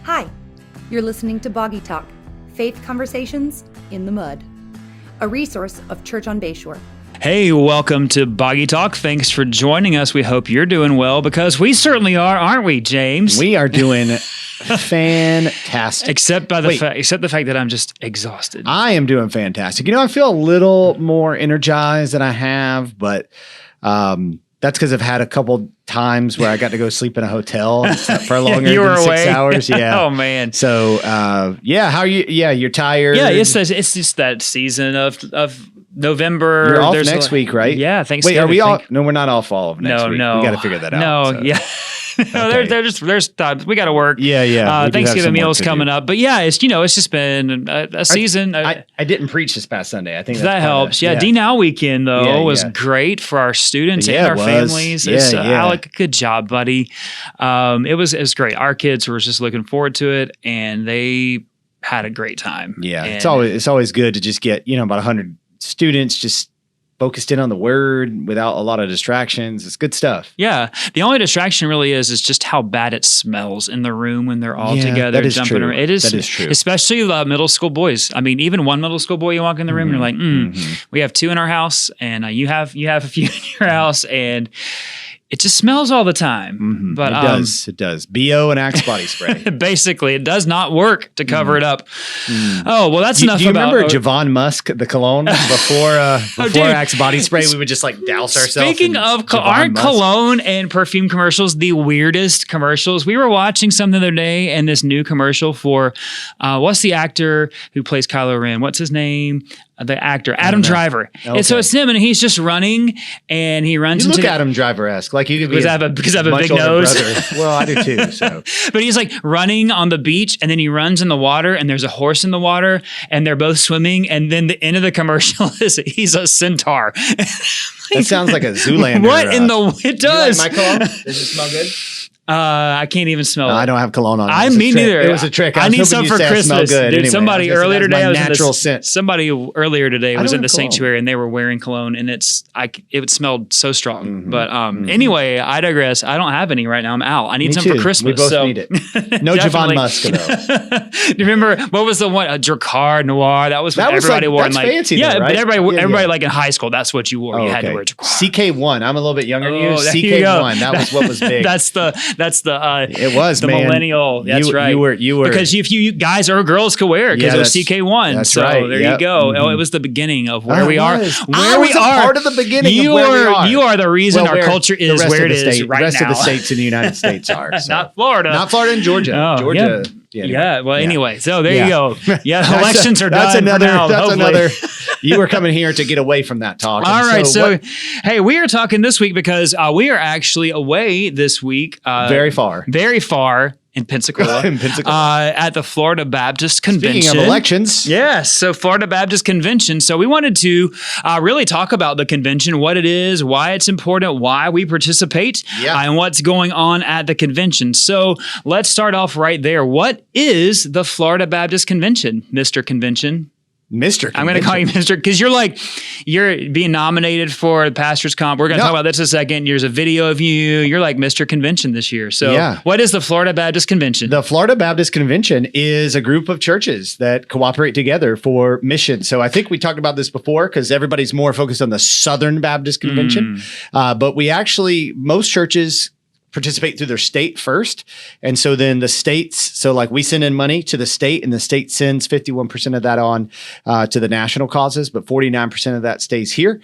Hi, you're listening to Boggy Talk, Faith Conversations in the Mud, a resource of Church on Bayshore. Hey, welcome to Boggy Talk. Thanks for joining us. We hope you're doing well because we certainly are, aren't we, James? We are doing fantastic. Except the fact that I'm just exhausted. I am doing fantastic. I feel a little more energized than I have, but that's because I've had a couple times where I got to go sleep in a hotel and slept for longer you were than 6 away. hours. Yeah. Oh man. So how are you? Yeah, you're tired. Yeah, it's just that season of November. You're off next week, right? Yeah, Thanksgiving. Wait, are we all? No, we're not off all of next week. No. We got to figure that out. No, so. yeah. No, Okay. there's times we got to work. Yeah. We do have Thanksgiving some work meals to coming do. up, but yeah, it's just been a season. I didn't preach this past Sunday. I think that helps. Yeah, D-Now weekend though was great for our students and our families. Alec, good job, buddy. It was great. Our kids were just looking forward to it, and they had a great time. Yeah, And it's always good to just get about 100 students just focused in on the word without a lot of distractions. It's good stuff. Yeah. The only distraction really is just how bad it smells in the room when they're all together that is jumping true. around. It is, that is true. Especially middle school boys. I mean, even one middle school boy, you walk in the room and you're like, we have 2 in our house, and you have a few in your house, and it just smells all the time. But It does. BO and Axe body spray. basically, it does not work to cover it up. Oh, well, that's enough Do you about. remember Javon Musk, the cologne before dude. Axe body spray? We would just douse ourselves. Speaking of, aren't cologne and perfume commercials the weirdest commercials? We were watching something the other day, and this new commercial for what's the actor who plays Kylo Ren? What's his name? The actor Adam Driver. Okay. And so it's him, and he's just running, and he runs You into look Adam Driver-esque. Like you could be because I have a big nose. Well, I do too. So. But he's running on the beach, and then he runs in the water, and there's a horse in the water, and they're both swimming, and then the end of the commercial is he's a centaur. That sounds like a Zoolander. What in the it does? You like my cologne? Does it smell good? I can't even smell it. I don't have cologne on. Me neither. It was a trick. I need was some hoping for you'd say I smell Christmas. good. Dude, Anyway, somebody earlier today my was natural scent. Somebody earlier today was in the have cologne. sanctuary, and they were wearing cologne, and it smelled so strong. But anyway, I digress. I don't have any right now. I'm out. I need some for Christmas. We both so. need it. No Javon Musk though. Do you remember what was the one? Drakkar Noir. That was what everybody wore. That's fancy. Yeah, though, right? but everybody in high school, that's what you wore. You had to wear Drakkar. CK1. I'm a little bit younger than you. there you go. CK1. That was what was big. That's the. It was the man. millennial. That's right. You were because if you guys or girls could wear it because it was CK1. That's so right. there you go. Oh, it was the beginning of where we are. I was a part of the beginning of where we are. You are the reason our culture is where it is right now. The rest of the states in the United States are. So. Not Florida. Not Florida and Georgia. Oh, Georgia. Yeah. Well, anyway, so there you go. Yeah, elections are that's done. Another. For now, that's hopefully. another. You were coming here to get away from that talk. All right. So hey, we are talking this week because we are actually away this week. Very far. In Pensacola, at the Florida Baptist Convention. Speaking of elections. Yes, so Florida Baptist Convention. So we wanted to really talk about the convention, what it is, why it's important, why we participate, and what's going on at the convention. So let's start off right there. What is the Florida Baptist Convention, Mr. Convention? Mr. I'm going to call you Mr. because you're being nominated for the Pastor's Comp. We're going to talk about this in a second. There's a video of you. You're like Mr. Convention this year. So what is the Florida Baptist Convention? The Florida Baptist Convention is a group of churches that cooperate together for mission. So I think we talked about this before because everybody's more focused on the Southern Baptist Convention. But we actually, most churches participate through their state first. And so then the states, so we send in money to the state and the state sends 51% of that on to the national causes, but 49% of that stays here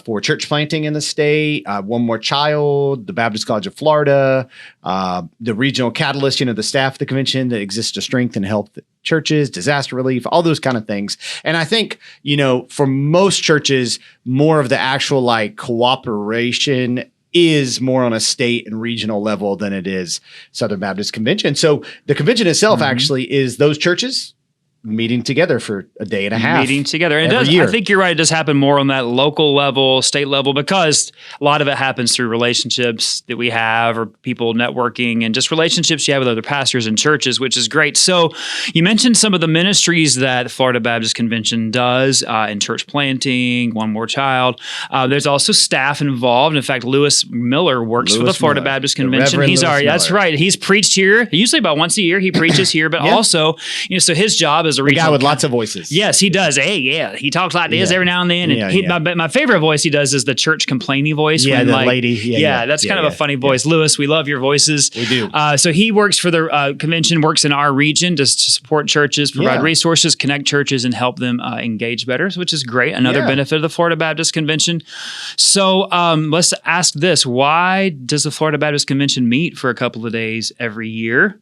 for church planting in the state, One More Child, the Baptist College of Florida, the regional catalyst, the staff of the convention that exists to strengthen and help churches, disaster relief, all those kind of things. And I think, for most churches, more of the actual cooperation is more on a state and regional level than it is Southern Baptist Convention. So the convention itself actually is those churches meeting together for a day and a half. Meeting together. And every year. I think you're right. It does happen more on that local level, state level, because a lot of it happens through relationships that we have or people networking and just relationships you have with other pastors and churches, which is great. So you mentioned some of the ministries that the Florida Baptist Convention does in church planting, One More Child. There's also staff involved. In fact, Lewis Miller works for the Florida Baptist Convention. That's right. He's preached here usually about once a year. He preaches here, but also, so his job is a guy with lots of voices. Yes, he does. Hey, yeah, he talks like this every now and then. And my favorite voice he does is the church complaining voice. Yeah, the lady. That's kind of a funny voice. Lewis, we love your voices. We do. So he works for the convention, works in our region just to support churches, provide resources, connect churches, and help them engage better, which is great. Another benefit of the Florida Baptist Convention. So let's ask this: why does the Florida Baptist Convention meet for a couple of days every year?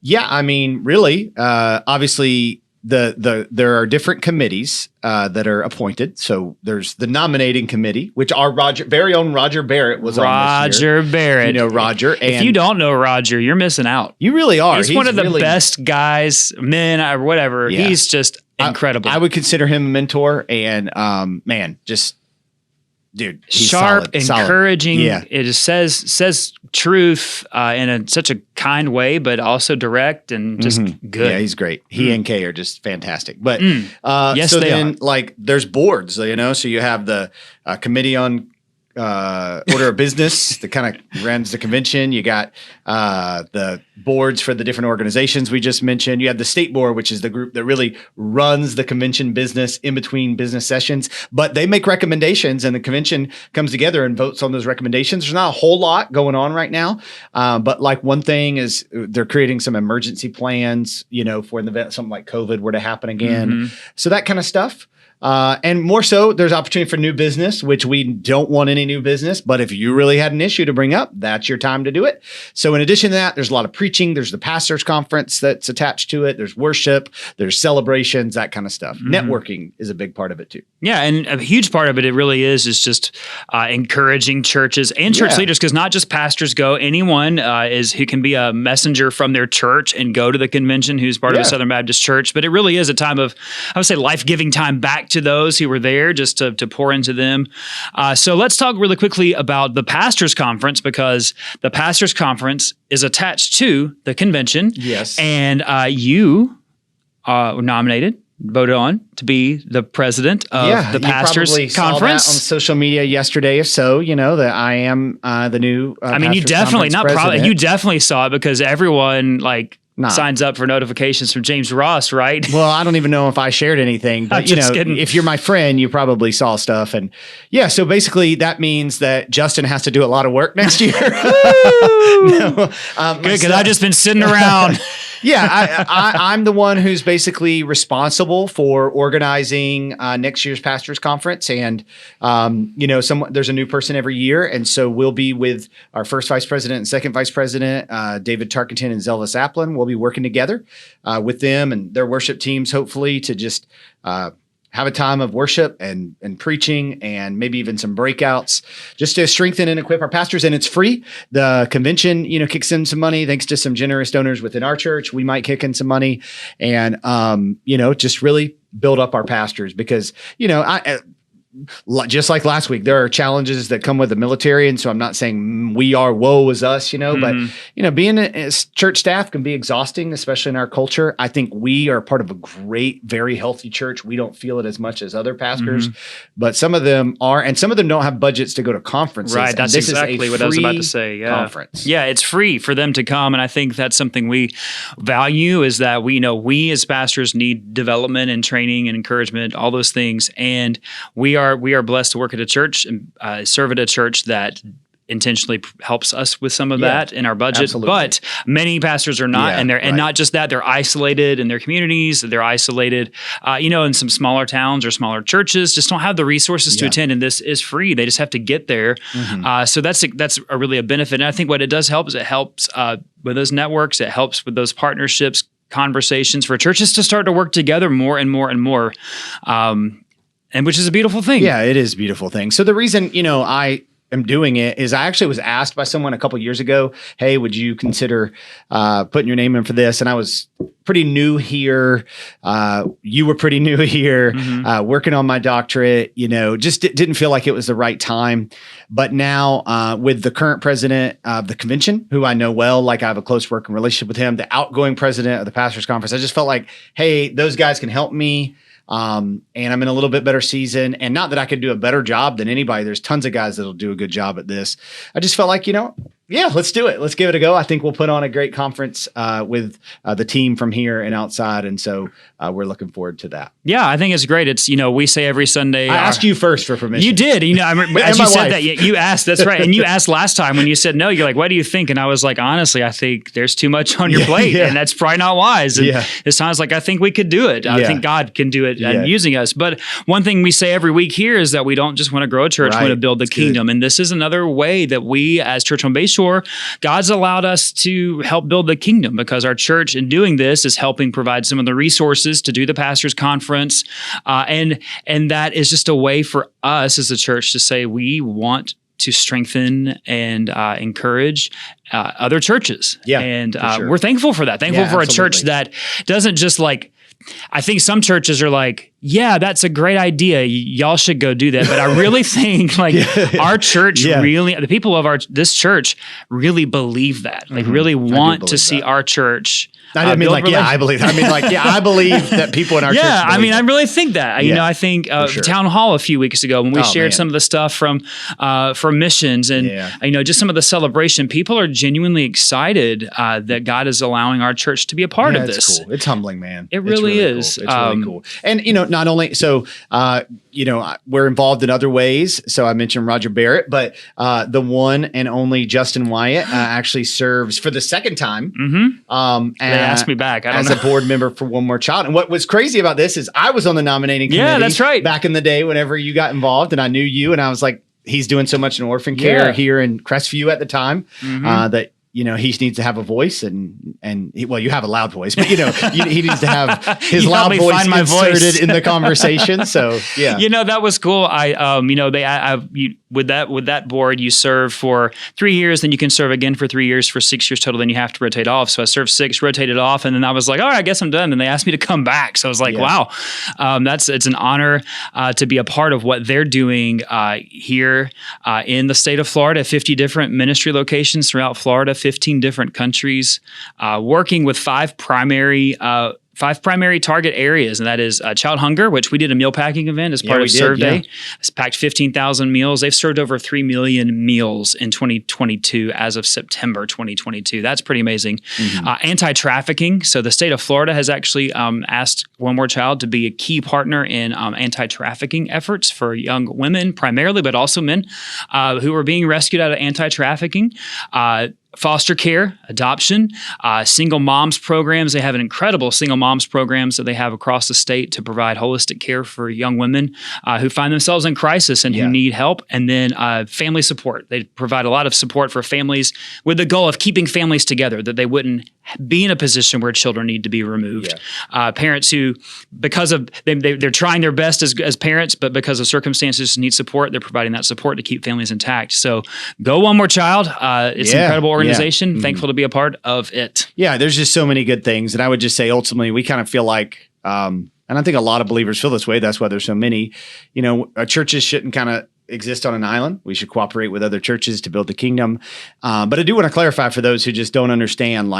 Yeah, I mean, really, obviously. There are different committees that are appointed. So there's the nominating committee, which our very own Roger Barrett was on this year. Roger Barrett. You know Roger. And if you don't know Roger, you're missing out. You really are. He's one of the best guys, men, or whatever. Yeah. He's just incredible. I would consider him a mentor and dude, he's sharp, solid, encouraging. Yeah. It just says truth in such a kind way, but also direct and just good. Yeah, he's great. He and Kay are just fantastic. But yes, so they then are. Like there's boards, so you have the committee on order of business that kind of runs the convention. You got the boards for the different organizations we just mentioned. You have the state board, which is the group that really runs the convention business in between business sessions, but they make recommendations and the convention comes together and votes on those recommendations. There's not a whole lot going on right now. But like one thing is they're creating some emergency plans, for an event, something like COVID were to happen again. So that kind of stuff. And more so, there's opportunity for new business, which we don't want any new business. But if you really had an issue to bring up, that's your time to do it. So in addition to that, there's a lot of preaching. There's the pastors conference that's attached to it. There's worship. There's celebrations, that kind of stuff. Networking is a big part of it too. Yeah, and a huge part of it really is just encouraging churches and church leaders, because not just pastors go. Anyone who can be a messenger from their church and go to the convention who's part of the Southern Baptist Church. But it really is a time of, I would say, life-giving time back to those who were there, just to pour into them. So let's talk really quickly about the Pastors Conference, because the Pastors Conference is attached to the convention. Yes. And you were nominated, voted on to be the president of the Pastors Conference. Conference. Saw that on social media yesterday. If so, that I am the new. You definitely you definitely saw it, because everyone signs up for notifications from James Ross, right? Well, I don't even know if I shared anything, but kidding. If you're my friend, you probably saw stuff. And so basically that means that Justin has to do a lot of work next year. Good, because I've just been sitting around. I'm the one who's basically responsible for organizing next year's Pastors Conference. And, there's a new person every year. And so we'll be with our first vice president and second vice president, David Tarkenton and Zelvis Applin. We'll be working together with them and their worship teams, hopefully, to just have a time of worship and preaching and maybe even some breakouts just to strengthen and equip our pastors. And it's free. The convention, kicks in some money thanks to some generous donors within our church. We might kick in some money and, just really build up our pastors because, just like last week, there are challenges that come with the military. And so I'm not saying we are, woe is us, but, being a church staff can be exhausting, especially in our culture. I think we are part of a great, very healthy church. We don't feel it as much as other pastors, but some of them are, and some of them don't have budgets to go to conferences. Right. That's exactly what I was about to say. Yeah. Conference. Yeah. It's free for them to come. And I think that's something we value, is that we as pastors need development and training and encouragement, all those things. And we are blessed to work at a church and serve at a church that intentionally helps us with some of that in our budget. Absolutely. But many pastors are not, and not just that, they're isolated in their communities. They're isolated, in some smaller towns or smaller churches, just don't have the resources to attend. And this is free. They just have to get there. So that's really a benefit. And I think what it does help is it helps with those networks. It helps with those partnerships, conversations for churches to start to work together more and more and more. And which is a beautiful thing. Yeah, it is a beautiful thing. So the reason, I am doing it is I actually was asked by someone a couple years ago, hey, would you consider putting your name in for this? And I was pretty new here. You were pretty new here, working on my doctorate, just didn't feel like it was the right time. But now with the current president of the convention, who I know well, like I have a close working relationship with him, the outgoing president of the Pastors Conference, I just felt like, hey, those guys can help me. And I'm in a little bit better season, and not that I could do a better job than anybody. There's tons of guys that'll do a good job at this. I just felt like, yeah, let's do it. Let's give it a go. I think we'll put on a great conference with the team from here and outside. And so we're looking forward to that. Yeah, I think it's great. It's, we say every Sunday. I asked you first for permission. You did. As you said wife. that, you asked. That's right. And you asked last time when you said no, you're like, what do you think? And I was like, honestly, I think there's too much on your plate. And that's probably not wise. And this time's like, I think we could do it. I think God can do it using us. But one thing we say every week here is that we don't just want to grow a church, we want to build the kingdom. And this is another way that we as Church on Bayshore, God's allowed us to help build the kingdom, because our church in doing this is helping provide some of the resources to do the pastors conference. And that is just a way for us as a church to say we want to strengthen and encourage other churches. Yeah, and sure. We're thankful for that. Thankful for absolutely. a church that doesn't just I think some churches are like, yeah, that's a great idea. Y'all should go do that. But I really think our church really, the people of this church really believe that. They really want to see our church. I didn't mean I believe. I mean I believe that people in our church. Yeah, I mean, that. I really think that. I think Town Hall a few weeks ago when we shared some of the stuff from missions and just some of the celebration, people are genuinely excited that God is allowing our church to be a part of this. Cool. It's humbling, man. It really is. Cool. It's really cool. And not only we're involved in other ways. So I mentioned Roger Barrett, but the one and only Justin Wyatt actually serves for the second time. They asked me back. As a board member for One More Child. And what was crazy about this is I was on the nominating committee. Yeah, that's right. Back in the day, whenever you got involved, and I knew you, and I was like, he's doing so much in orphan care here in Crestview at the time that. He needs to have a voice and you have a loud voice, but he needs to have his loud voice inserted in the conversation. So that was cool. With that board, you serve for 3 years, then you can serve again for 3 years for 6 years total. Then you have to rotate off. So I served 6, rotated off, and then I was like, all right, I guess I'm done. And they asked me to come back. So I was like, wow, it's an honor to be a part of what they're doing here in the state of Florida. 50 different ministry locations throughout Florida. 15 different countries, working with 5 primary target areas, and that is child hunger, which we did a meal packing event as part of Serve Day. It's packed 15,000 meals. They've served over 3 million meals in 2022 as of September 2022. That's pretty amazing. Anti-trafficking. So the state of Florida has actually asked One More Child to be a key partner in anti-trafficking efforts for young women primarily, but also men who are being rescued out of anti-trafficking. Foster care, adoption, single moms programs. They have an incredible single moms programs that they have across the state to provide holistic care for young women who find themselves in crisis and who need help. And then family support. They provide a lot of support for families with the goal of keeping families together, that they wouldn't be in a position where children need to be removed. Parents who, because of they're trying their best as parents, but because of circumstances need support, they're providing that support to keep families intact. So go One More Child. It's an incredible organization. Thankful to be a part of it. Yeah, there's just so many good things. And I would just say, ultimately, we kind of feel like, and I think a lot of believers feel this way. That's why there's so many, churches shouldn't kind of exist on an island. We should cooperate with other churches to build the kingdom. But I do want to clarify for those who just don't understand,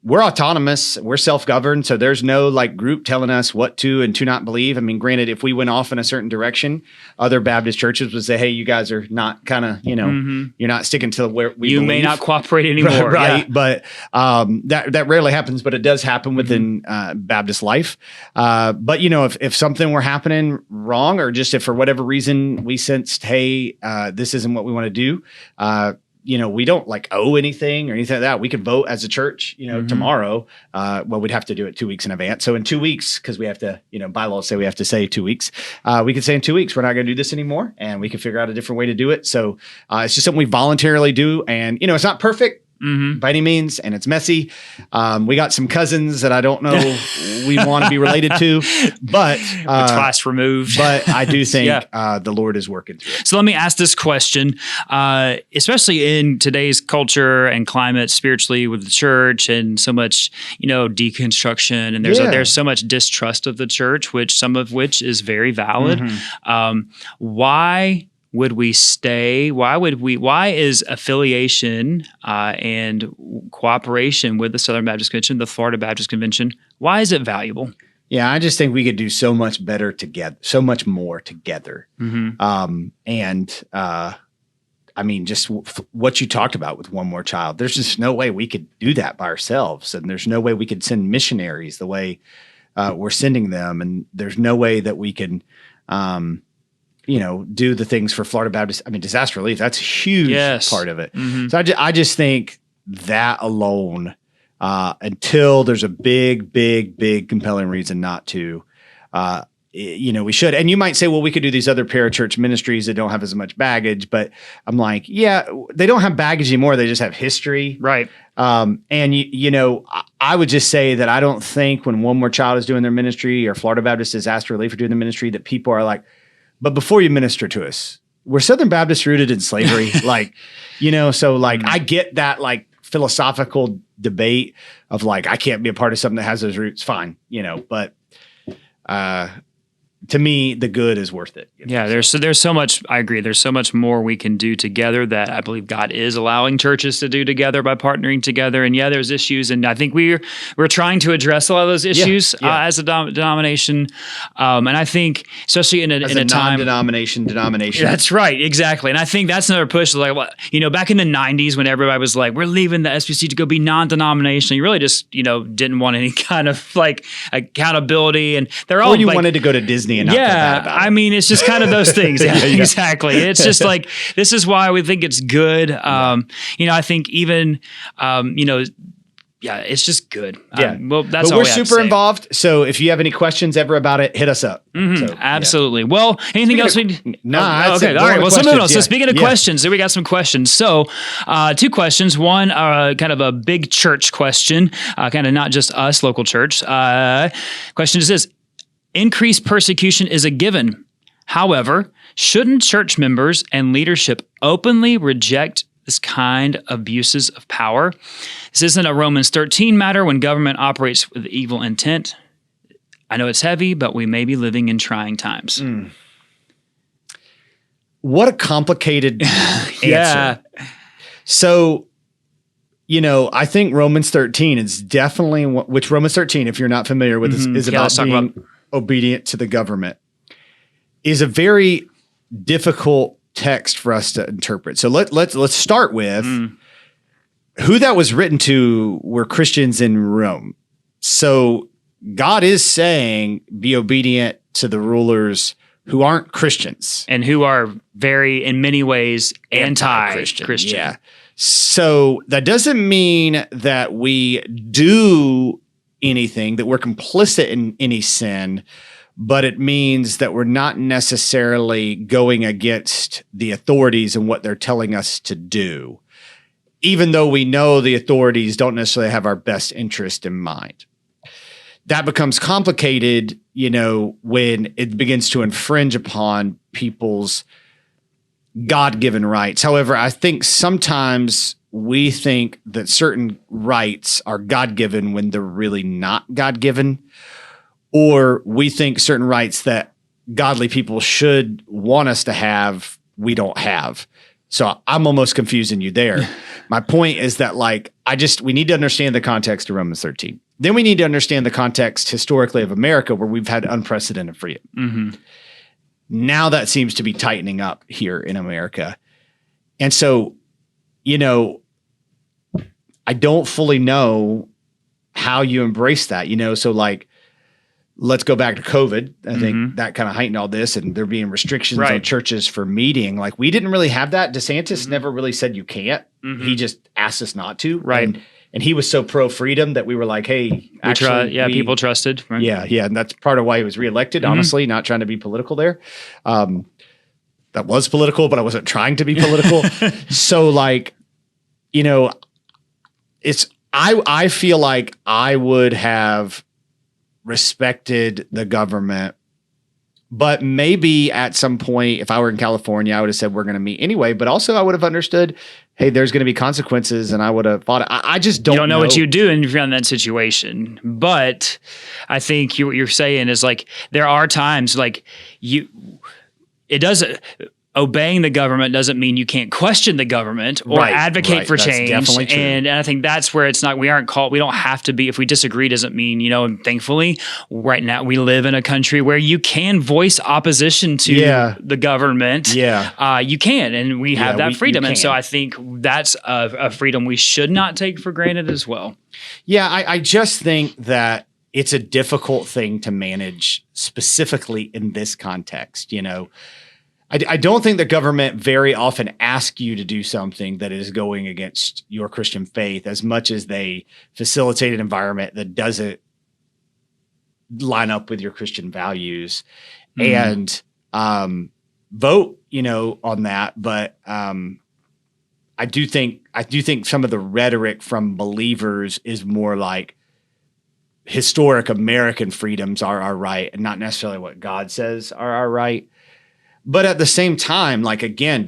we're autonomous, we're self-governed, so there's no group telling us what to and to not believe. I mean, granted, if we went off in a certain direction, other Baptist churches would say, hey, you guys are not you're not sticking to where we believe. May not cooperate anymore. Right. But that rarely happens, but it does happen within Baptist life. But if something were happening wrong, or just if for whatever reason we sensed, hey, this isn't what we want to do, we don't owe anything or anything like that. We could vote as a church, tomorrow. We'd have to do it 2 weeks in advance. So in 2 weeks, because we have to, bylaws say we have to say 2 weeks. We could say in 2 weeks, we're not going to do this anymore, and we can figure out a different way to do it. So it's just something we voluntarily do. And, it's not perfect. by any means, and it's messy. We got some cousins that I don't know we want to be related to, but twice removed. But I do think the Lord is working through it. So let me ask this question, especially in today's culture and climate, spiritually with the church, and so much, deconstruction, and there's so much distrust of the church, some of which is very valid. Why would we stay? Why is affiliation and cooperation with the Southern Baptist Convention, the Florida Baptist Convention, why is it valuable? Yeah, I just think we could do so much better together, so much more together. Just what you talked about with One More Child, there's just no way we could do that by ourselves. And there's no way we could send missionaries the way we're sending them. And there's no way that we can do the things for Florida Baptist. I mean, disaster relief, that's a huge part of it. So I just think that alone, until there's a big, big, big compelling reason not to, we should. And you might say, well, we could do these other parachurch ministries that don't have as much baggage, but I'm like, yeah, they don't have baggage anymore. They just have history. Right. I would just say that I don't think when One More Child is doing their ministry or Florida Baptist Disaster Relief are doing the ministry that people are like, but before you minister to us, we're Southern Baptists rooted in slavery. I get that philosophical debate of I can't be a part of something that has those roots. Fine. But to me, the good is worth it. Yeah, there's so much. I agree. There's so much more we can do together that I believe God is allowing churches to do together by partnering together. And there's issues, and I think we're trying to address a lot of those issues as a denomination. And I think, especially in a time, non-denomination. That's right, exactly. And I think that's another push. Back in the '90s when everybody was like, "We're leaving the SBC to go be non-denominational," you really just didn't want any kind of accountability, and they're all. Or you wanted to go to Disney. And not feel bad about it. I mean, it's just kind of those things. Exactly. It's just this is why we think it's good. I think even, it's just good. That's all we're super involved. So if you have any questions ever about it, hit us up. Absolutely. Well, anything else? Okay. All right. Well, moving on. So speaking of questions, so we got some questions. So 2 questions. One, kind of a big church question, kind of not just us, local church. Question is this. Increased persecution is a given. However, shouldn't church members and leadership openly reject this kind of abuses of power? This isn't a Romans 13 matter when government operates with evil intent. I know it's heavy, but we may be living in trying times. What a complicated answer. So, I think Romans 13 is definitely, which Romans 13, if you're not familiar with, is about being obedient to the government, is a very difficult text for us to interpret. So let's start with who that was written to were Christians in Rome. So God is saying, be obedient to the rulers who aren't Christians. And who are very, in many ways, anti-Christian. Yeah. So that doesn't mean that we do anything, that we're complicit in any sin, but it means that we're not necessarily going against the authorities and what they're telling us to do, even though we know the authorities don't necessarily have our best interest in mind. That becomes complicated, when it begins to infringe upon people's God-given rights. However, I think sometimes we think that certain rights are God-given when they're really not God-given, or we think certain rights that godly people should want us to have, we don't have. So I'm almost confusing you there. My point is that we need to understand the context of Romans 13. Then we need to understand the context historically of America, where we've had unprecedented freedom. Now that seems to be tightening up here in America. And so, I don't fully know how you embrace that, so let's go back to COVID. I think that kind of heightened all this, and there being restrictions on churches for meeting. We didn't really have that. DeSantis never really said you can't. He just asked us not to. Right. And he was so pro-freedom that we were like, hey, actually. People trusted. Right? Yeah. And that's part of why he was reelected, honestly, not trying to be political there. That was political, but I wasn't trying to be political. So I feel like I would have respected the government, but maybe at some point, if I were in California, I would have said we're going to meet anyway. But also, I would have understood, hey, there's going to be consequences, and I would have fought it. I just don't. You don't know what you do if you're in that situation. But I think what you're saying is like there are times like it doesn't. Obeying the government doesn't mean you can't question the government or advocate for That's change. definitely true. And I think that's where it's not, we don't have to be, if we disagree doesn't mean, and thankfully right now we live in a country where you can voice opposition to the government. Yeah. You can, and we have that freedom. you And so can. I think that's a freedom we should not take for granted as well. Yeah, I just think that it's a difficult thing to manage specifically in this context, I don't think the government very often asks you to do something that is going against your Christian faith as much as they facilitate an environment that doesn't line up with your Christian values and vote, on that. But I do think some of the rhetoric from believers is more like historic American freedoms are our right and not necessarily what God says are our right. But at the same time, like, again,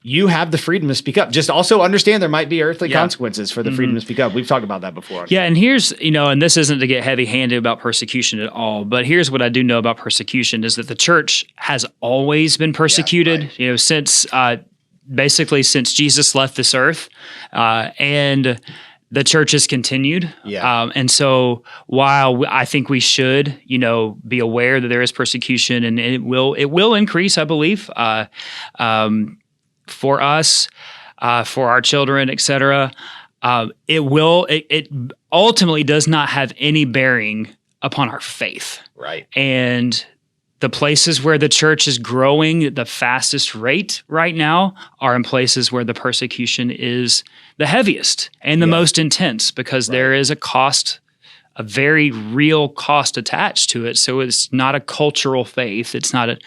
you have the freedom to speak up. Just also understand there might be earthly consequences for the freedom to speak up. We've talked about that before. Yeah, and here's, and this isn't to get heavy-handed about persecution at all, but here's what I do know about persecution is that the church has always been persecuted, since Jesus left this earth, and the church has continued. Yeah. And so while I think we should, be aware that there is persecution and it will increase, I believe, for us, for our children, et cetera. It ultimately does not have any bearing upon our faith. Right. And the places where the church is growing the fastest rate right now are in places where the persecution is the heaviest and the most intense because there is a very real cost attached to it. So it's not a cultural faith. It's not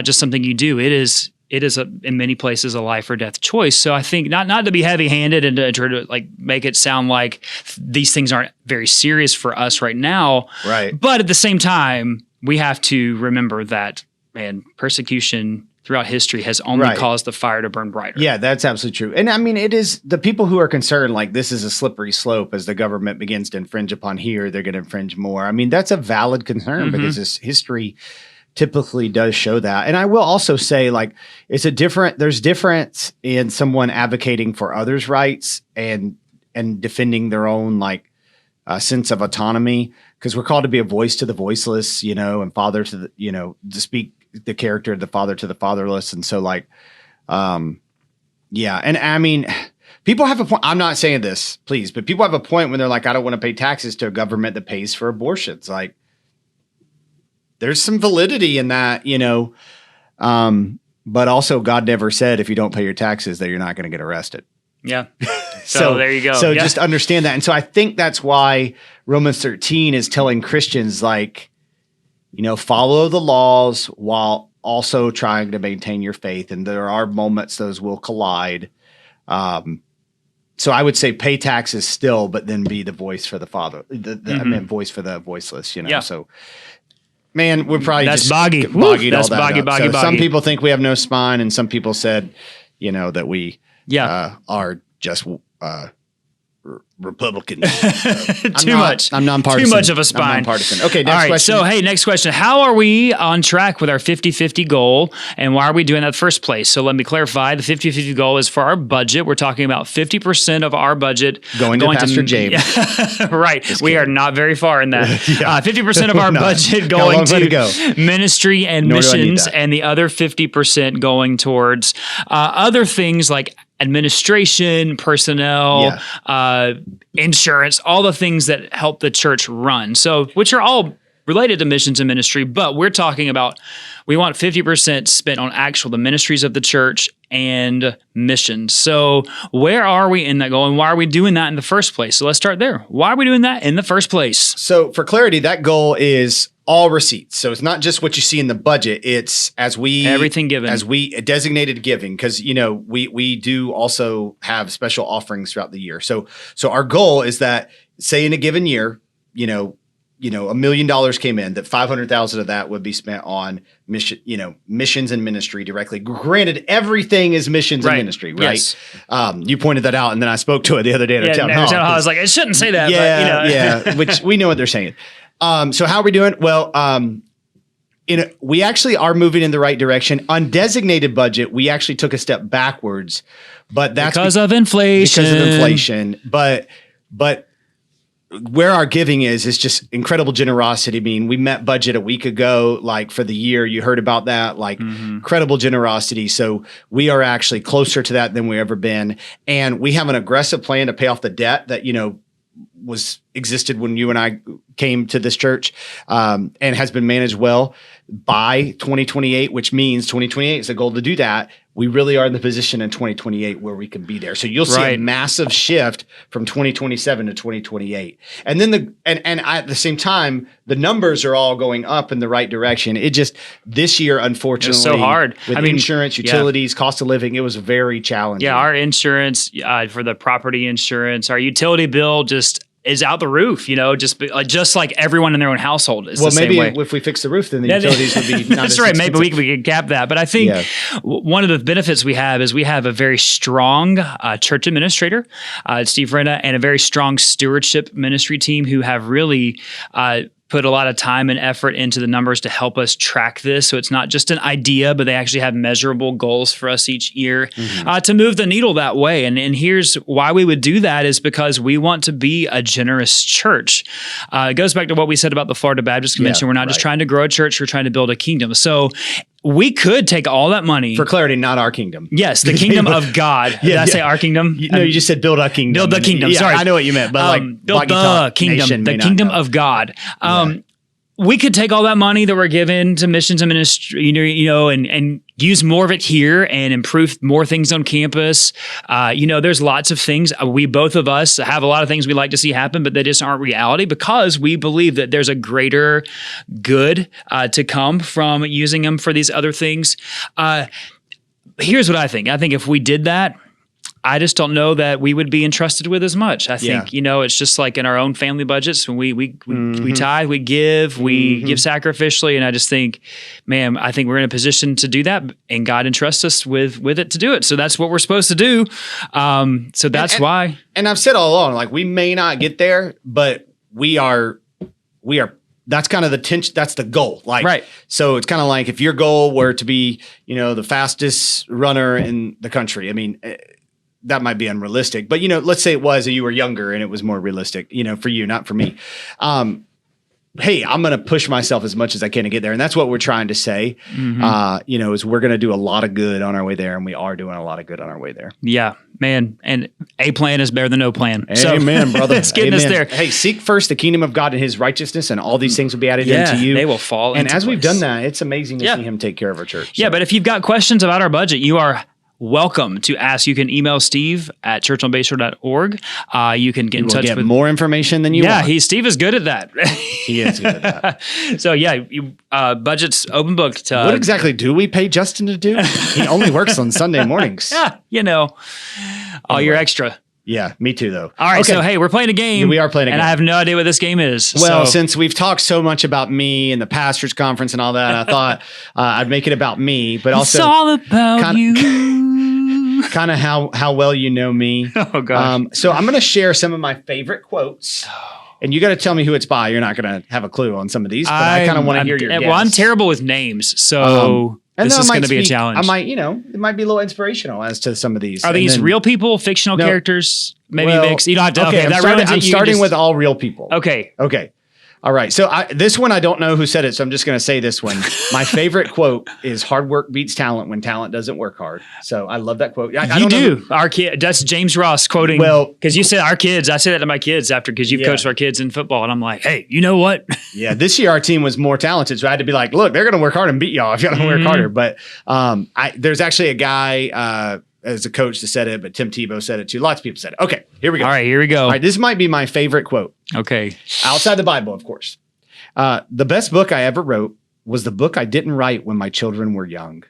just something you do. It is in many places a life or death choice. So I think not to be heavy-handed and to try to make it sound like these things aren't very serious for us right now. Right. But at the same time, we have to remember that, persecution throughout history has only caused the fire to burn brighter. Yeah, that's absolutely true. And I mean, it is the people who are concerned, like this is a slippery slope as the government begins to infringe upon here, they're going to infringe more. I mean, that's a valid concern because this history typically does show that. And I will also say, like, there's difference in someone advocating for others' rights and defending their own, sense of autonomy, because we're called to be a voice to the voiceless, and father to the, to speak the character of the father to the fatherless. And so and I mean, people have a point. I'm not saying this, please, but people have a point when they're like, I don't want to pay taxes to a government that pays for abortions. Like, there's some validity in that, but also God never said, if you don't pay your taxes, that you're not going to get arrested. Yeah. So there you go. So just understand that. And so I think that's why Romans 13 is telling Christians, follow the laws while also trying to maintain your faith. And there are moments those will collide. So I would say pay taxes still, but then be the voice for the father, voice for the voiceless, Yeah. So, man, we're probably That's just boggy. boggied That's all that boggy, up. boggy, So boggy. some people think we have no spine, and some people said, that we are just Republicans. I'm nonpartisan. Too much of a spine. I'm nonpartisan. Okay, next All right, question. so next question. How are we on track with our 50-50 goal, and why are we doing that in the first place? So let me clarify. The 50-50 goal is for our budget. We're talking about 50% of our budget Going to Pastor James. Right. We are not very far in that. 50% of our not. budget Got a going long way to to go. ministry and Nor do I need missions, that. and the other 50% going towards other things like administration, personnel, insurance, all the things that help the church run. So, which are all related to missions and ministry, but we're talking about we want 50% spent on the ministries of the church and missions. So where are we in that goal, and why are we doing that in the first place? So let's start there. Why are we doing that in the first place? So for clarity, that goal is all receipts. So it's not just what you see in the budget. It's everything given, as we designated giving, because we do also have special offerings throughout the year. So our goal is that, say in a given year, $1 million came in, that 500,000 of that would be spent on missions and ministry directly. Granted, everything is missions and ministry, right? Yes. You pointed that out, and then I spoke to it the other day at a town hall. I was like, I shouldn't say that. Yeah, which we know what they're saying. So how are we doing? Well, we actually are moving in the right direction. On designated budget, we actually took a step backwards, but that's because of inflation. But where our giving is just incredible generosity. I mean, we met budget a week ago, like for the year. You heard about that, incredible generosity. So we are actually closer to that than we've ever been. And we have an aggressive plan to pay off the debt that, existed when you and I came to this church, and has been managed well by 2028, which means 2028 is the goal to do that. We really are in the position in 2028 where we can be there. So you'll see a massive shift from 2027 to 2028. And then at the same time, the numbers are all going up in the right direction. It just, this year, unfortunately, it's so hard. With insurance, utilities, cost of living, it was very challenging. Yeah, our insurance for the property insurance, our utility bill just is out the roof, just like everyone in their own household is the same way. Maybe if we fix the roof, then the utilities would be not That's right. Expensive. Maybe we could cap that. But I think one of the benefits we have is we have a very strong church administrator, Steve Renna, and a very strong stewardship ministry team who have really put a lot of time and effort into the numbers to help us track this. So it's not just an idea, but they actually have measurable goals for us each year to move the needle that way. And here's why we would do that is because we want to be a generous church. It goes back to what we said about the Florida Baptist Convention. We're not just trying to grow a church, we're trying to build a kingdom. So we could take all that money. For clarity, not our kingdom. Yes, the kingdom of God. Did I say our kingdom? No, you just said build a kingdom. Build the kingdom. Sorry. I know what you meant, but build the kingdom. The kingdom of God. We could take all that money that we're given to missions and ministry, and use more of it here and improve more things on campus. There's lots of things. Both of us have a lot of things we like to see happen, but they just aren't reality because we believe that there's a greater good to come from using them for these other things. Here's what I think. I think if we did that, I just don't know that we would be entrusted with as much. I think, it's just like in our own family budgets when we tithe, we give sacrificially. And I just think, man, I think we're in a position to do that and God entrusts us with it to do it. So that's what we're supposed to do. So that's why. And I've said all along, we may not get there, but we are, that's kind of the tension. That's the goal. Right. So it's kind of like if your goal were to be, the fastest runner in the country, I mean, that might be unrealistic, but let's say it was, and you were younger and it was more realistic, for you, not for me. Hey, I'm going to push myself as much as I can to get there. And that's what we're trying to say, is we're going to do a lot of good on our way there. And we are doing a lot of good on our way there. Yeah, man. And a plan is better than no plan. Amen, brother. It's getting us there. Hey, seek first the kingdom of God and his righteousness, and all these things will be added into you. They will fall and into as place. We've done that, it's amazing to see him take care of our church. Yeah, but if you've got questions about our budget, you are welcome to ask. You can email Steve at churchonbayshore.org. You can get in touch with more information than you want. Yeah, Steve is good at that. He is good at that. So budget's open book. What exactly do we pay Justin to do? He only works on Sunday mornings. All your extra. Yeah, me too, though. All right, so hey, we're playing a game. Yeah, we are playing a game. And I have no idea what this game is. Well, since we've talked so much about me and the pastors' conference and all that, I thought I'd make it about me, but also... It's all about you. Kind of how well you know me. Oh, gosh. So I'm going to share some of my favorite quotes. And you got to tell me who it's by. You're not going to have a clue on some of these, but I kind of want to hear your guess. Well, I'm terrible with names, so... this is going to be a challenge. I might, it might be a little inspirational as to some of these. Are these real people, fictional characters, maybe mixed? You don't have to. I'm starting with all real people. Okay. All right. So this one, I don't know who said it, so I'm just going to say this one. My favorite quote is hard work beats talent when talent doesn't work hard. So I love that quote. I You don't know do. Our kid, that's James Ross quoting. Well- because you said our kids, I say that to my kids because you've Yeah. coached our kids in football. And I'm like, hey, you know what? Yeah, this year our team was more talented, so I had to be like, look, they're going to work hard and beat y'all if y'all don't work harder. But there's actually a guy as a coach that said it, but Tim Tebow said it too. Lots of people said it. Okay, here we go. All right, here we go. All right, this might be my favorite quote. Okay. Outside the Bible, of course. The best book I ever wrote was the book I didn't write when my children were young.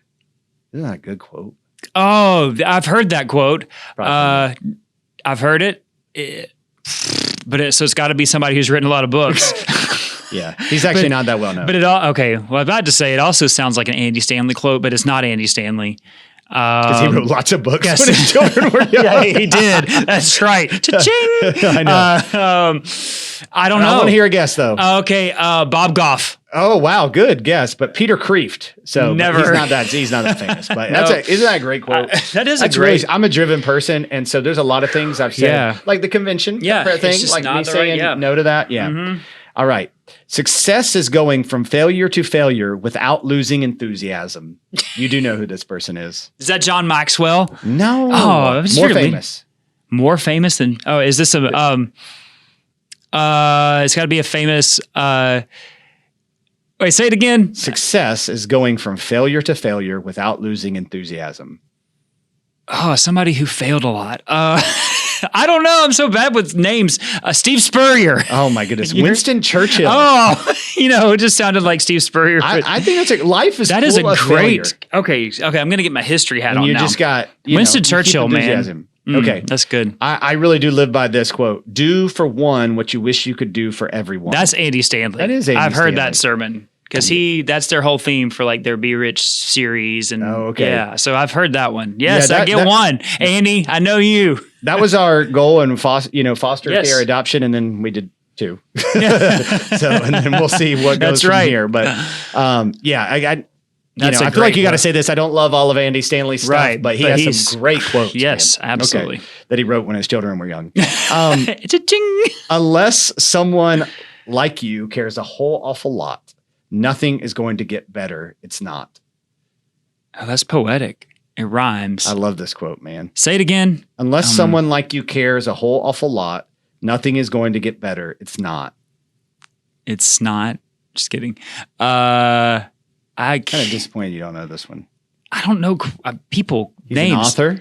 Isn't that a good quote? Oh, I've heard that quote. Probably. I've heard it. So it's got to be somebody who's written a lot of books. Yeah, he's actually not that well known. But okay. Well, I'm about to say it also sounds like an Andy Stanley quote, but it's not Andy Stanley. Because he wrote lots of books yes. when his children were young. Yeah, he did. That's right. Cha-ching! I know. I don't know. I want to hear a guess, though. Okay, Bob Goff. Oh, wow. Good guess. But Peter Kreeft. So Never. He's not that famous. But No. isn't that a great quote? That is That's a great. really, I'm a driven person. And so there's a lot of things I've said. Yeah. Like the convention Yeah, it's thing. just Like not me the saying right- yeah. no to that. Yeah. Mhm. All right. Success is going from failure to failure without losing enthusiasm. You do know who this person is. Is that John Maxwell? No. Oh, that's more really- famous. More famous than? Oh, is this a? It's got to be a famous. Wait, say it again. Success is going from failure to failure without losing enthusiasm. Oh, somebody who failed a lot. I don't know. I'm so bad with names. Steve Spurrier. Oh my goodness. Winston Churchill. Oh, it just sounded like Steve Spurrier. I think that's life is that is a full of great. failure. Okay. I'm gonna get my history hat And on you now. just got Winston you keep Churchill, man. enthusiasm. Mm, Okay. that's good. I really do live by this quote. Do for one what you wish you could do for everyone. That's Andy Stanley. That is Andy I've heard Stanley. that sermon because that's their whole theme for like their Be Rich series. And Oh, okay. yeah, so I've heard that one. Yes, Yeah, I get one. Andy, I know you. That was our goal in foster Yes. care adoption, and then we did two. So and then we'll see what goes That's from right. here. But I That's a I feel like great you got to one. say this. I don't love all of Andy Stanley's stuff, Right, but he but has he's- some great quotes. Yes, man. absolutely. That he wrote when his children were young. Cha-ching. Unless someone like you cares a whole awful lot, nothing is going to get better. It's not. Oh, that's poetic. It rhymes. I love this quote, man. Say it again. Unless someone like you cares a whole awful lot, nothing is going to get better. It's not. It's not. Just kidding. I Kind of disappointed you don't know this one. don't know people He's names. an author.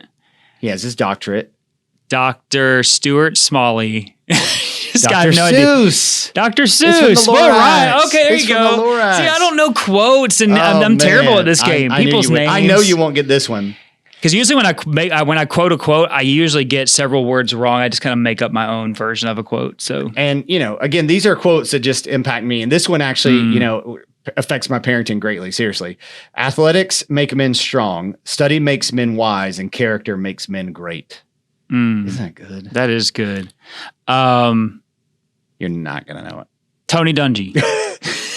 He has his doctorate. Dr. Stuart Smalley. This guy, I Dr. have no idea. Seuss. Dr. from the Seuss. Well, right. Lorax. Okay, there It's you from the go. Lorax. See, I don't know quotes, and Oh, I'm terrible man. at this game. I knew People's you would. names. I know you won't get this one. Because usually when I quote a quote, I usually get several words wrong. I just kind of make up my own version of a quote. So And, again, these are quotes that just impact me. And this one actually, affects my parenting greatly. Seriously. Athletics make men strong. Study makes men wise. And character makes men great. Isn't that good? that is good. You're not going to know it. Tony Dungy.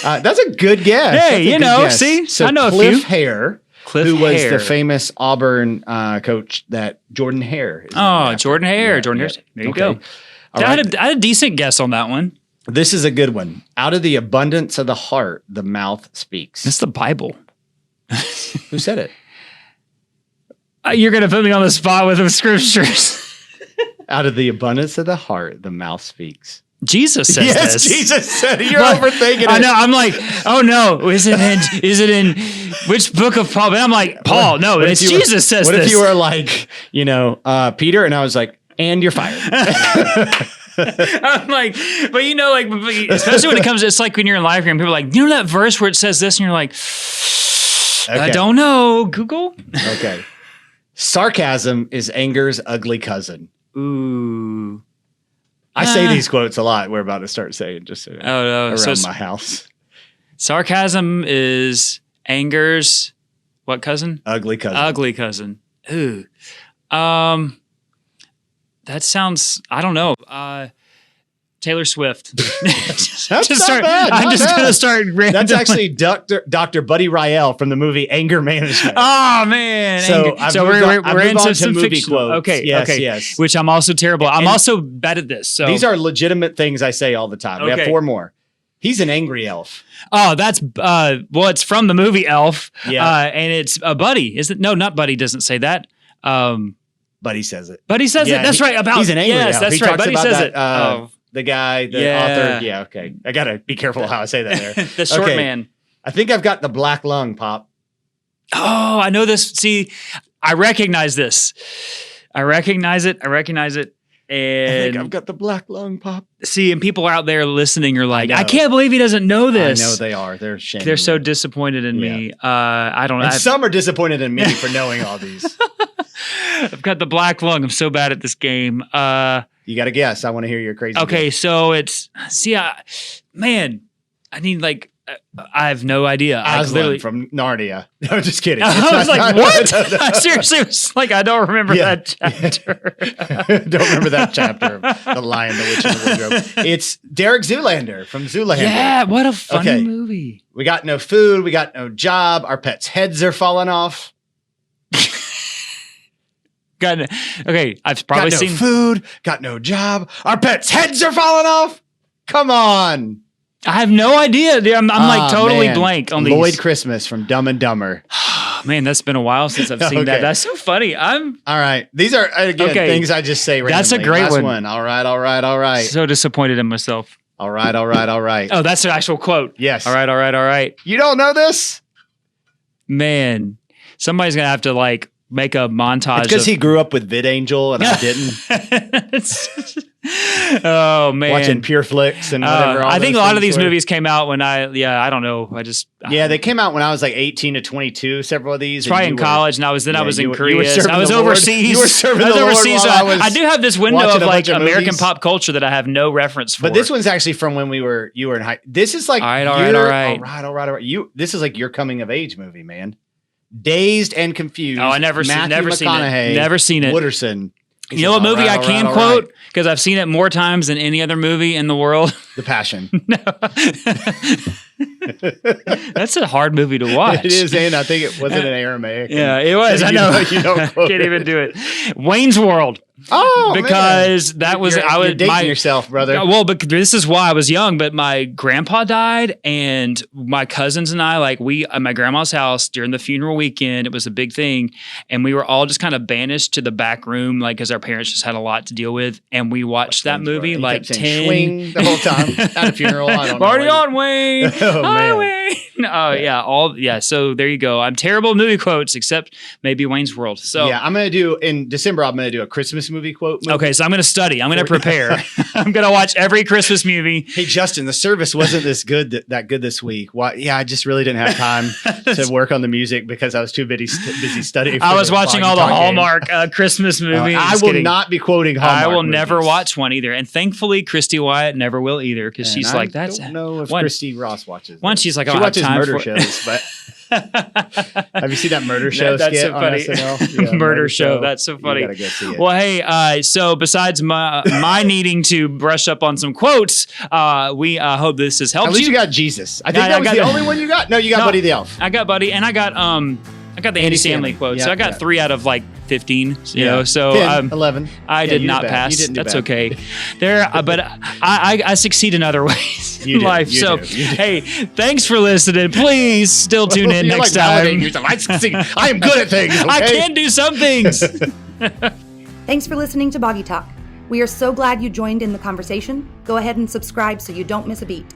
That's a good guess. Hey, That's a good guess. see? So I know a Cliff few. Hare, Cliff who was Hare. the famous Auburn coach that Jordan Hare is named after. Jordan Hare. Yeah, Jordan yeah. Hare. There you Okay. go. All I, right. had a decent guess on that one. This is a good one. Out of the abundance of the heart, the mouth speaks. It's the Bible. Who said it? You're going to put me on the spot with the scriptures. Out of the abundance of the heart, the mouth speaks. Jesus says this. Jesus said it. You're But- overthinking it. I know. I'm like, oh no, is it in which book of Paul? But I'm like, Paul, no, What it's if you were- Jesus says What this. if you were like, Peter, and I was like, and you're fired. I'm like, but especially when it comes, it's like when you're in life and people are like, you know that verse where it says this, and you're like, I Okay. don't know. Google. Okay. Sarcasm is anger's ugly cousin. Ooh. I say these quotes a lot. We're about to start saying just Oh no. around So my house. sarcasm is anger's what cousin? Ugly cousin. Ugly cousin. Ooh. That sounds. I don't know. Taylor Swift. That's not start. bad, I'm not just bad. gonna start. Randomly. That's actually Dr. Buddy Riel from the movie Anger Management. Oh man! So Anger. I've So moved we're on- I've we're moved into on to some movie fictional. quotes. Okay. Yes, okay. yes. Which I'm also terrible. I'm And- also bad at this. So These are legitimate things I say all the time. We have Okay. 4 more. He's an angry elf. Oh, that's well, it's from the movie Elf. Yeah. And it's Buddy. Is it? No, not Buddy. Doesn't say that. Buddy says it. Buddy says it. That's right. About he's an angry elf. That's he right. talks Buddy about says that, it. The guy, the author. Yeah, okay. I gotta be careful how I say that there. The short Okay. man. I think I've got the black lung, Pop. Oh, I know this. See, I recognize this. I recognize it. I And think I've got the black lung, Pop. see, and people out there listening are like, know. I can't believe he doesn't know this. I know they are. They're ashamed. They're so disappointed in me. I don't know. And some are disappointed in me for knowing all these. I've got the black lung. I'm so bad at this game. You got to guess. I want to hear your crazy. Okay, guess. so it's man, I need like I have no idea. I Aslan literally from Narnia. No, just kidding. I was like, what? No. I seriously was like, I don't remember Yeah. that chapter. Don't remember that chapter of The Lion, the Witch, and the Wardrobe. It's Derek Zoolander from Zoolander. Yeah, what a funny Okay. movie. We got no food. We got no job. Our pets' heads are falling off. Okay, I've probably Got no seen. food. Got no job. Our pets' heads are falling off. Come on. I have no idea. I'm like totally man. blank on these. Lloyd Christmas from Dumb and Dumber. Man, that's been a while since I've seen Okay. that. That's so funny. I'm All right. These are, again, Okay. things I just say randomly. That's a great Last one. All right. All right. so disappointed in myself. All right. All right. Oh, that's an actual quote. Yes. All right. You don't know this? Man, somebody's gonna have to like make a montage. It's because he grew up with VidAngel and I didn't. Oh man, Watching Pure Flicks and whatever. all I think a those lot of things these were. movies came out when I don't know. Yeah, they came out when I was like 18 to 22. Several of these. probably and in you were- college, and I was Yeah, in you were Korea. serving I was the Lord. overseas. You were serving I was the Lord overseas. while I was I do have this window watching of a like bunch of American movies. pop culture that I have no reference for. But this one's actually from when you were in high. This is like All right. all right. This is like your coming of age movie, man. Dazed and Confused. Oh, I never seen Matthew it. McConaughey, Never seen it. Wooderson. You know what movie I can quote because I've seen it more times than any other movie in the world. The Passion. That's a hard movie to watch. It is, and I think it wasn't in Aramaic. Yeah, it was. You I know. you don't quote Can't it. even do it. Wayne's World. Oh, Because man. that was you're dating yourself, brother. Well, but this is why I was young. But my grandpa died, and my cousins and I, like we at my grandma's house during the funeral weekend, it was a big thing, and we were all just kind of banished to the back room, like because our parents just had a lot to deal with, and we watched that movie He like kept saying 10. swing the whole time at a funeral. I don't know. Party on, Wayne. Oh, Hi, man. Wayne. Oh yeah, so there you go. I'm terrible at movie quotes, except maybe Wayne's World. So Yeah, I'm gonna do in December. I'm gonna do a Christmas movie quote. okay, so I'm going to study. I'm going to prepare. I'm going to watch every Christmas movie. Hey Justin, the service wasn't that good this week. Why? Yeah, I just really didn't have time to work on the music because I was too busy studying. I was the watching Boggy all the Talk game. Hallmark Christmas movies. I Just will kidding. not be quoting Hallmark. I will never movies. watch one either. And thankfully, Christy Wyatt never will either because And she's I like, that's don't know if one- Christy Ross watches. one, those. she's like, I she don't have watches time murder for it. shows, but have you seen that murder show That's skit so on funny. SNL? Yeah, Murder show. That's so funny. You gotta go see it. Well, hey, so besides my needing to brush up on some quotes, we hope this has helped At least you. you got Jesus. I think I that was got the the- only one you got. No, you got No. Buddy the Elf. I got Buddy, and I got the Andy Stanley quote. So I got 3 out of like 15. You know, so 10, 11. I Yeah, did you not bad. pass. You didn't do That's bad. okay. But I succeed in other ways You in do. life. You So do. You do. hey, thanks for listening. Please still tune in You're next like validating time. yourself. I succeed. I am good at things. Okay? I can do some things. Thanks for listening to Boggy Talk. We are so glad you joined in the conversation. Go ahead and subscribe so you don't miss a beat.